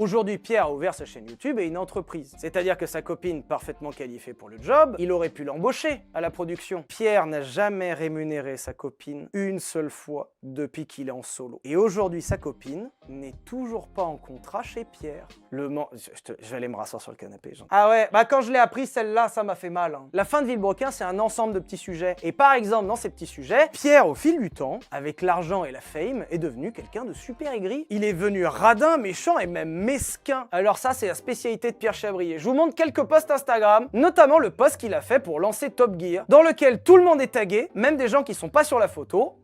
Aujourd'hui, Pierre a ouvert sa chaîne YouTube et une entreprise. C'est-à-dire que sa copine, parfaitement qualifiée pour le job, il aurait pu l'embaucher à la production. Pierre n'a jamais rémunéré sa copine une seule fois depuis qu'il est en solo. Et aujourd'hui, sa copine n'est toujours pas en contrat chez Pierre. Je vais aller me rasseoir sur le canapé. Ah ouais, bah quand je l'ai appris, celle-là, ça m'a fait mal. Hein. La fin de Villebrequin, c'est un ensemble de petits sujets. Et par exemple, dans ces petits sujets, Pierre, au fil du temps, avec l'argent et la fame, est devenu quelqu'un de super aigri. Il est venu radin, méchant et même mesquin. Alors ça, c'est la spécialité de Pierre Chabrier. Je vous montre quelques posts Instagram, notamment le post qu'il a fait pour lancer Top Gear, dans lequel tout le monde est tagué, même des gens qui sont pas sur la photo.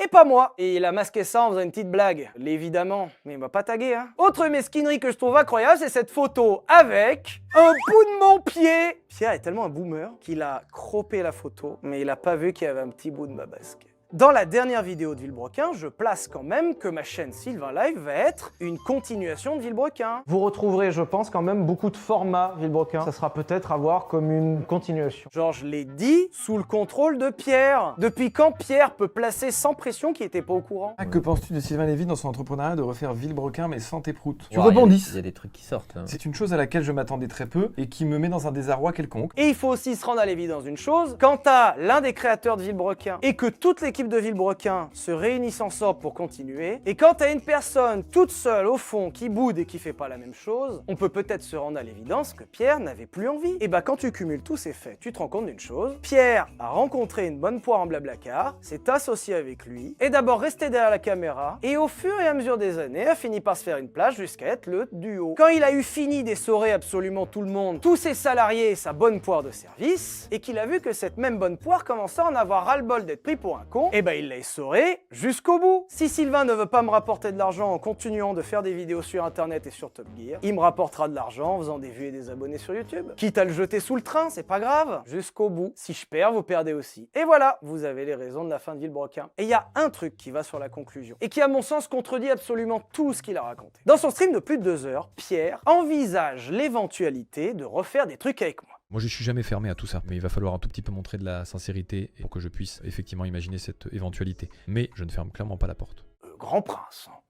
Et pas moi. Et il a masqué ça en faisant une petite blague. Évidemment, mais il m'a pas tagué, hein. Autre mesquinerie que je trouve incroyable, c'est cette photo avec un bout de mon pied. Pierre est tellement un boomer qu'il a croppé la photo, mais il a pas vu qu'il y avait un petit bout de ma basket. Dans la dernière vidéo de Villebrequin, je place quand même que ma chaîne Sylvain Live va être une continuation de Villebrequin. Vous retrouverez, je pense, quand même beaucoup de formats Villebrequin. Ça sera peut-être à voir comme une continuation. Genre, je l'ai dit, sous le contrôle de Pierre. Depuis quand Pierre peut placer sans pression qui était pas au courant? Que penses-tu de Sylvain Lévy dans son entrepreneuriat de refaire Villebrequin mais sans tes proutes? Tu rebondis. Il y a des trucs qui sortent. Hein. C'est une chose à laquelle je m'attendais très peu et qui me met dans un désarroi quelconque. Et il faut aussi se rendre à l'évidence d'une chose. Quand t'as l'un des créateurs de Villebrequin et que toute l'équipe de Villebrequin se réunissent ensemble pour continuer, et quand t'as une personne toute seule au fond qui boude et qui fait pas la même chose, on peut peut-être se rendre à l'évidence que Pierre n'avait plus envie. Et bah quand tu cumules tous ces faits, tu te rends compte d'une chose. Pierre a rencontré une bonne poire en Blablacar, s'est associé avec lui, est d'abord resté derrière la caméra, et au fur et à mesure des années, a fini par se faire une place jusqu'à être le duo. Quand il a eu fini d'essorer absolument tout le monde, tous ses salariés et sa bonne poire de service, et qu'il a vu que cette même bonne poire commençait à en avoir ras-le-bol d'être pris pour un con, et bah il l'a essoré jusqu'au bout. Si Sylvain ne veut pas me rapporter de l'argent en continuant de faire des vidéos sur internet et sur Top Gear, il me rapportera de l'argent en faisant des vues et des abonnés sur YouTube. Quitte à le jeter sous le train, c'est pas grave. Jusqu'au bout. Si je perds, vous perdez aussi. Et voilà, vous avez les raisons de la fin de Villebrequin. Et il y a un truc qui va sur la conclusion, et qui à mon sens contredit absolument tout ce qu'il a raconté. Dans son stream de plus de 2 heures, Pierre envisage l'éventualité de refaire des trucs avec moi. Moi, je suis jamais fermé à tout ça, mais il va falloir un tout petit peu montrer de la sincérité pour que je puisse effectivement imaginer cette éventualité. Mais je ne ferme clairement pas la porte. Grand prince.